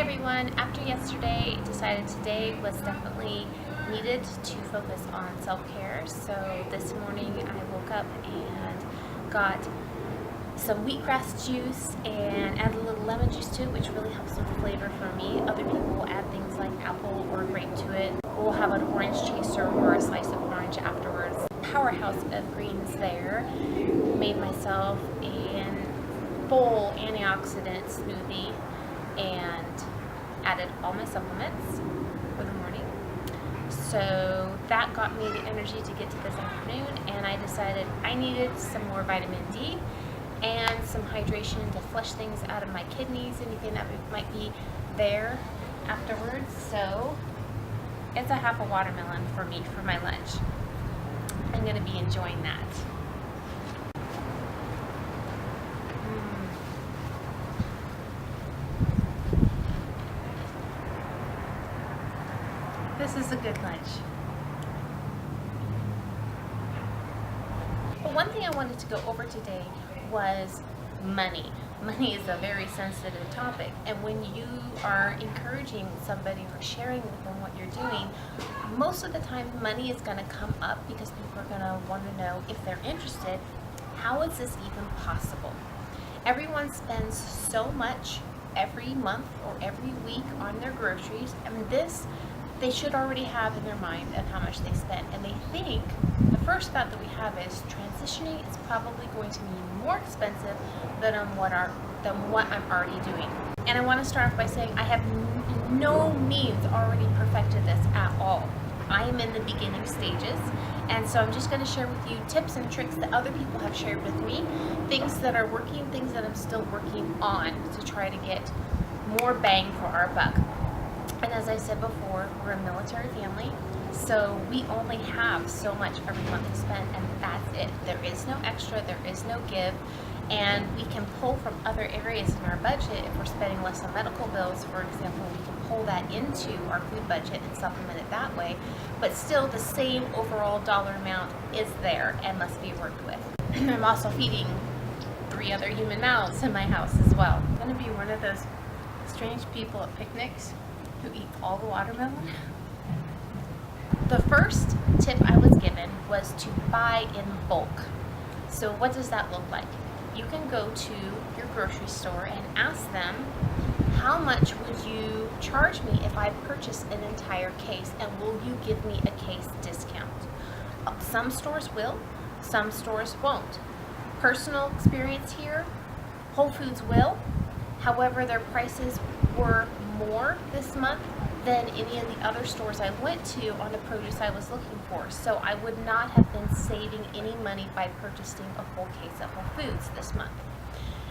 everyone. After yesterday, decided today was definitely needed to focus on self-care. So this morning I woke up and got some wheatgrass juice and added a little lemon juice to it, which really helps with the flavor for me. Other people will add things like apple or grape to it. We'll have an orange chaser or a slice of orange afterwards. Powerhouse of greens there. Made myself a full antioxidant smoothie and added all my supplements for the morning. So that got me the energy to get to this afternoon, and I decided I needed some more vitamin D and some hydration to flush things out of my kidneys, anything that might be there afterwards. So it's a half a watermelon for me for my lunch. I'm going to be enjoying that. This is a good lunch. But one thing I wanted to go over today was money. Money is a very sensitive topic, and when you are encouraging somebody or sharing with them what you're doing, most of the time money is going to come up because people are going to want to know if they're interested. How is this even possible? Everyone spends so much every month or every week on their groceries, and this they should already have in their mind of how much they spend, and they think the first thought that we have is transitioning is probably going to be more expensive than what I'm already doing. And I want to start off by saying I have no means already perfected this at all. I am in the beginning stages, and so I'm just going to share with you tips and tricks that other people have shared with me, things that are working, things that I'm still working on to try to get more bang for our buck. And as I said before, we're a military family, so we only have so much every month to spend, and that's it. There is no extra, there is no give, and we can pull from other areas in our budget. If we're spending less on medical bills, for example, we can pull that into our food budget and supplement it that way, but still the same overall dollar amount is there and must be worked with. I'm also feeding 3 other human mouths in my house as well. I'm going to be one of those strange people at picnics who eat all the watermelon. The first tip I was given was to buy in bulk. So what does that look like? You can go to your grocery store and ask them, how much would you charge me if I purchase an entire case, and will you give me a case discount? Some stores will, some stores won't. Personal experience here, Whole Foods will. However, their prices were more this month than any of the other stores I went to on the produce I was looking for. So I would not have been saving any money by purchasing a full case of Whole Foods this month.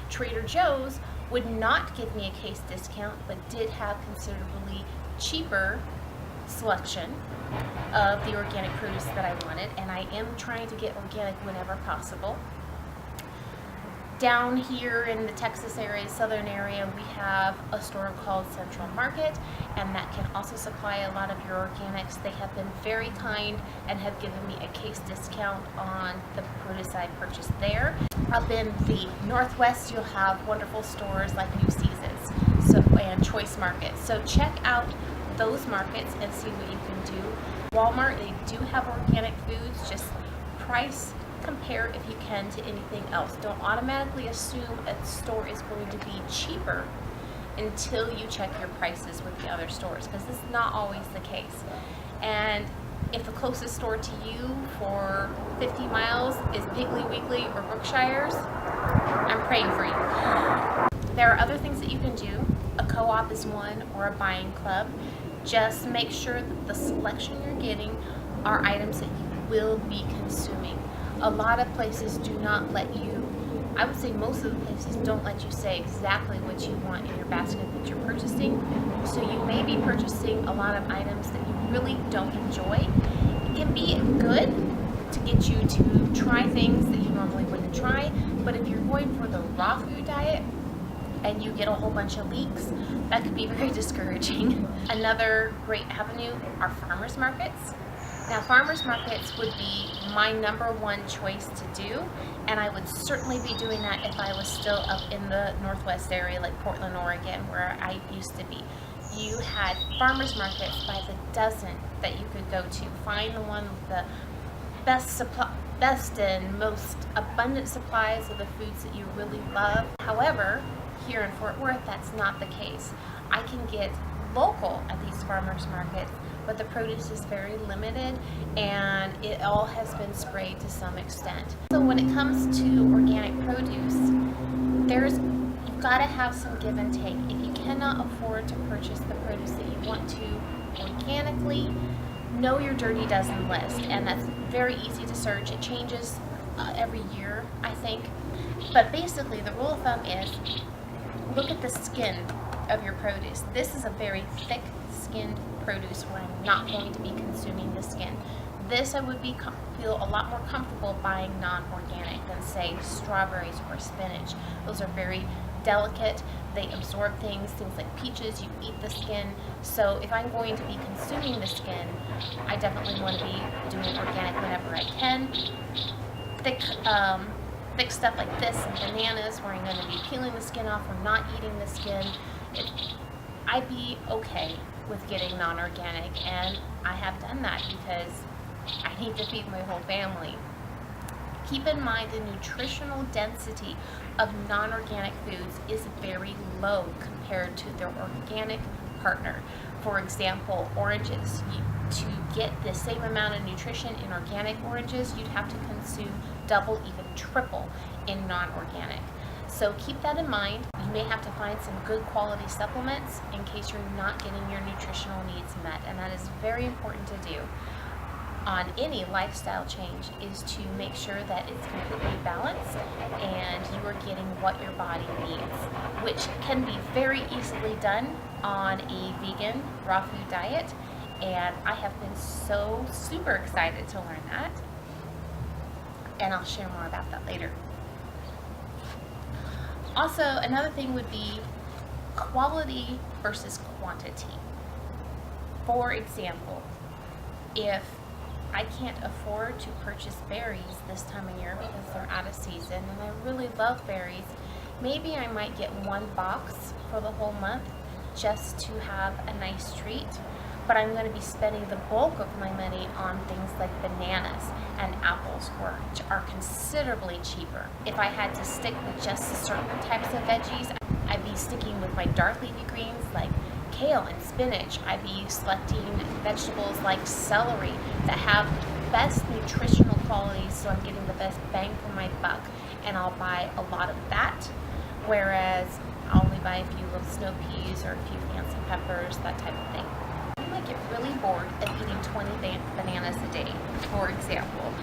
Trader Joe's would not give me a case discount, but did have considerably cheaper selection of the organic produce that I wanted, and I am trying to get organic whenever possible. Down here in the Texas area, southern area, we have a store called Central Market, and that can also supply a lot of your organics. They have been very kind and have given me a case discount on the produce I purchased there. Up in the Northwest, you'll have wonderful stores like New Seasons and Choice Market. So check out those markets and see what you can do. Walmart, they do have organic foods, just price compare if you can to anything else. Don't automatically assume a store is going to be cheaper until you check your prices with the other stores, because this is not always the case. And if the closest store to you for 50 miles is Piggly Wiggly or Brookshire's, I'm praying for you. There are other things that you can do. A co-op is one, or a buying club. Just make sure that the selection you're getting are items that you will be consuming. A lot of places do not let you, I would say most of the places don't let you say exactly what you want in your basket that you're purchasing. So you may be purchasing a lot of items that you really don't enjoy. It can be good to get you to try things that you normally wouldn't try, but if you're going for the raw food diet and you get a whole bunch of leeks, that could be very discouraging. Another great avenue are farmers markets. Now, farmers markets would be my number one choice to do, and I would certainly be doing that if I was still up in the Northwest area like Portland, Oregon, where I used to be. You had farmers markets by the dozen that you could go to. Find the one with the best and most abundant supplies of the foods that you really love. However, here in Fort Worth, that's not the case. I can get local at these farmers markets, but the produce is very limited and it all has been sprayed to some extent. So when it comes to organic produce, you've got to have some give and take. If you cannot afford to purchase the produce that you want to organically, know your Dirty Dozen list, and that's very easy to search. It changes every year, I think. But basically, the rule of thumb is look at the skin of your produce. This is a very thick skinned produce where I'm not going to be consuming the skin. This I would feel a lot more comfortable buying non-organic than, say, strawberries or spinach. Those are very delicate. They absorb things like peaches, you eat the skin. So if I'm going to be consuming the skin, I definitely want to be doing organic whenever I can. Thick stuff like this and bananas where I'm going to be peeling the skin off or not eating the skin, I'd be okay with getting non-organic, and I have done that because I need to feed my whole family. Keep in mind the nutritional density of non-organic foods is very low compared to their organic partner. For example, oranges. To get the same amount of nutrition in organic oranges, you'd have to consume double, even triple in non-organic. So keep that in mind. You may have to find some good quality supplements in case you're not getting your nutritional needs met, and that is very important to do on any lifestyle change, is to make sure that it's completely balanced and you are getting what your body needs, which can be very easily done on a vegan raw food diet. And I have been so super excited to learn that, and I'll share more about that later. Also, another thing would be quality versus quantity. For example, if I can't afford to purchase berries this time of year because they're out of season and I really love berries, maybe I might get one box for the whole month just to have a nice treat. But I'm going to be spending the bulk of my money on things like bananas and apples, which are considerably cheaper. If I had to stick with just certain types of veggies, I'd be sticking with my dark leafy greens like kale and spinach. I'd be selecting vegetables like celery that have best nutritional qualities, so I'm getting the best bang for my buck, and I'll buy a lot of that, whereas I'll only buy a few little snow peas or a few fancy peppers, that type of thing. You might get really bored of eating 20 bananas a day, for example,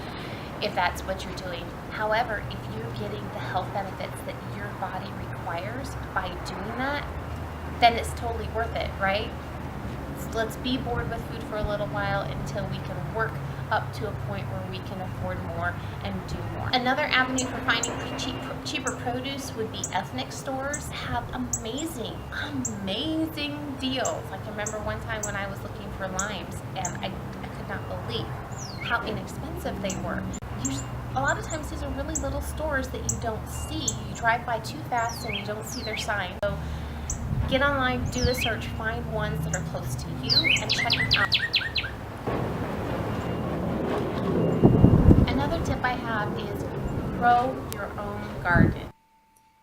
if that's what you're doing. However, if you're getting the health benefits that your body requires by doing that, then it's totally worth it, right? So let's be bored with food for a little while until we can work up to a point where we can afford more and do more. Another avenue for finding cheaper produce would be ethnic stores. Have amazing deals. Like I remember one time when I was looking for limes, and I could not believe how inexpensive they were. A lot of times these are really little stores that you don't see. You drive by too fast and you don't see their sign. So get online, do a search, find ones that are close to you, and check them out. Another tip I have is grow your own garden.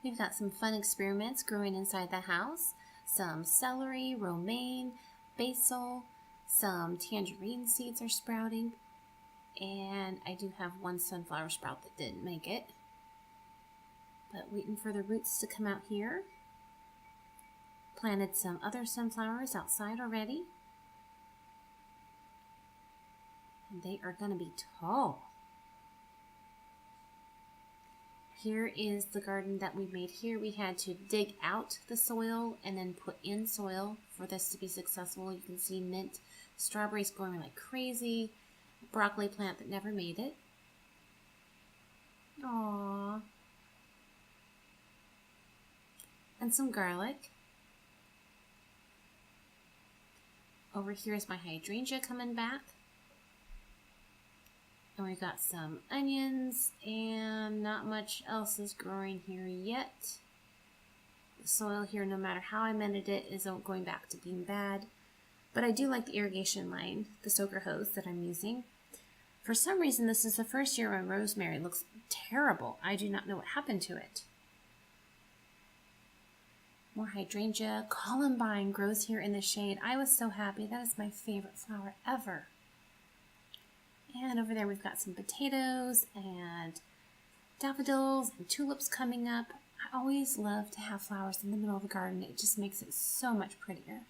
We've got some fun experiments growing inside the house. Some celery, romaine, basil, some tangerine seeds are sprouting, and I do have one sunflower sprout that didn't make it. But waiting for the roots to come out here. Planted some other sunflowers outside already. And they are going to be tall. Here is the garden that we made here. We had to dig out the soil and then put in soil for this to be successful. You can see mint, strawberries growing like crazy, broccoli plant that never made it. Aww. And some garlic. Over here is my hydrangea coming back. And we got some onions, and not much else is growing here yet. The soil here, no matter how I mended it, isn't going back to being bad. But I do like the irrigation line, the soaker hose that I'm using. For some reason, this is the first year my rosemary looks terrible. I do not know what happened to it. More hydrangea. Columbine grows here in the shade. I was so happy. That is my favorite flower ever. And over there we've got some potatoes and daffodils and tulips coming up. I always love to have flowers in the middle of the garden. It just makes it so much prettier.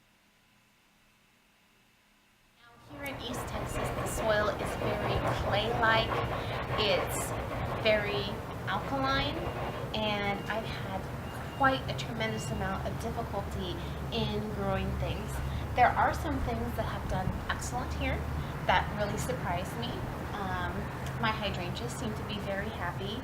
Now here in East Texas, the soil is very clay-like. It's very alkaline, and I've had quite a tremendous amount of difficulty in growing things. There are some things that have done excellent here that really surprised me. My hydrangeas seem to be very happy.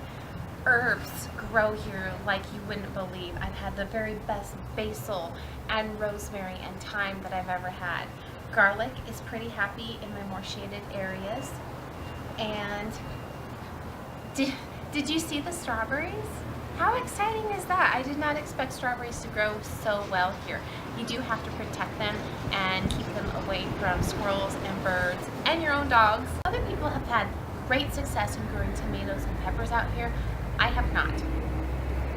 Herbs grow here like you wouldn't believe. I've had the very best basil and rosemary and thyme that I've ever had. Garlic is pretty happy in my more shaded areas. And did you see the strawberries? How exciting is that? I did not expect strawberries to grow so well here. You do have to protect them and keep them away from squirrels and birds and your own dogs. Other people have had great success in growing tomatoes and peppers out here. I have not.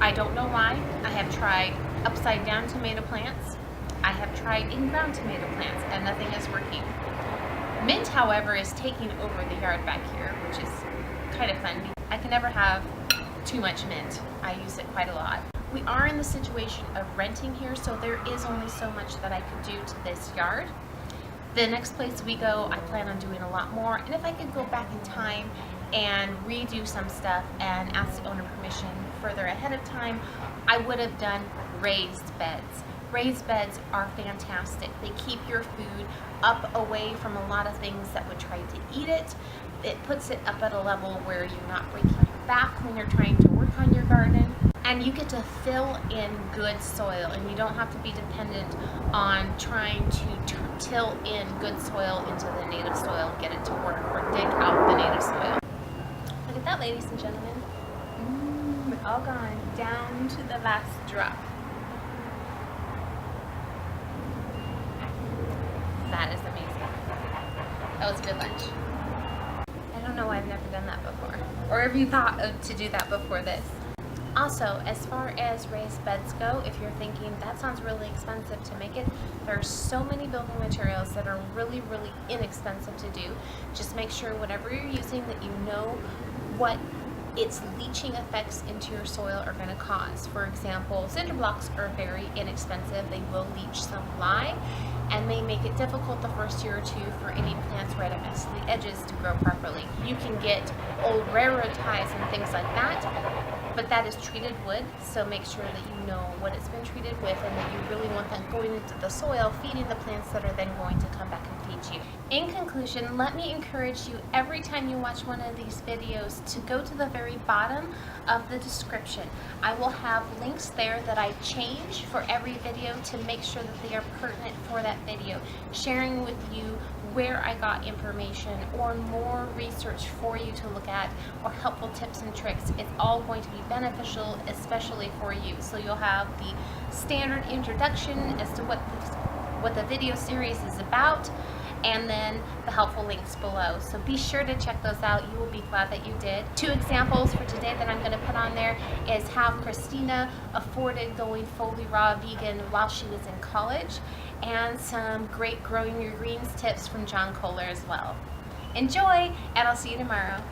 I don't know why. I have tried upside down tomato plants. I have tried in-ground tomato plants, and nothing is working. Mint, however, is taking over the yard back here, which is kind of fun. I can never have too much mint. I use it quite a lot. We are in the situation of renting here, so there is only so much that I could do to this yard. The next place we go, I plan on doing a lot more, and if I could go back in time and redo some stuff and ask the owner permission further ahead of time, I would have done raised beds. Raised beds are fantastic. They keep your food up away from a lot of things that would try to eat it. It puts it up at a level where you're not breaking your back when you're trying to work on your garden. And you get to fill in good soil, and you don't have to be dependent on trying to till in good soil into the native soil and get it to work, or dig out the native soil. Look at that, ladies and gentlemen. All gone down to the last drop. That is amazing. That was a good lunch. I don't know why I've never done that before, or have you thought to do that before this? Also, as far as raised beds go, if you're thinking that sounds really expensive to make it, there are so many building materials that are really, really inexpensive to do. Just make sure whatever you're using that you know what its leaching effects into your soil are going to cause. For example, cinder blocks are very inexpensive. They will leach some lye and may make it difficult the first year or two for any plants right up next to the edges to grow properly. You can get old railroad ties and things like that, but that is treated wood, so make sure that you know what it's been treated with and that you really want that going into the soil, feeding the plants that are then going to come back and feed you. In conclusion, let me encourage you every time you watch one of these videos to go to the very bottom of the description. I will have links there that I change for every video to make sure that they are pertinent for that video, sharing with you where I got information or more research for you to look at, or helpful tips and tricks. It's all going to be beneficial, especially for you. So you'll have the standard introduction as to what the video series is about, and then the helpful links below. So be sure to check those out. You will be glad that you did. 2 examples for today that I'm going to put on there is how Christina afforded going fully raw vegan while she was in college, and some great growing your greens tips from John Kohler as well. Enjoy, and I'll see you tomorrow.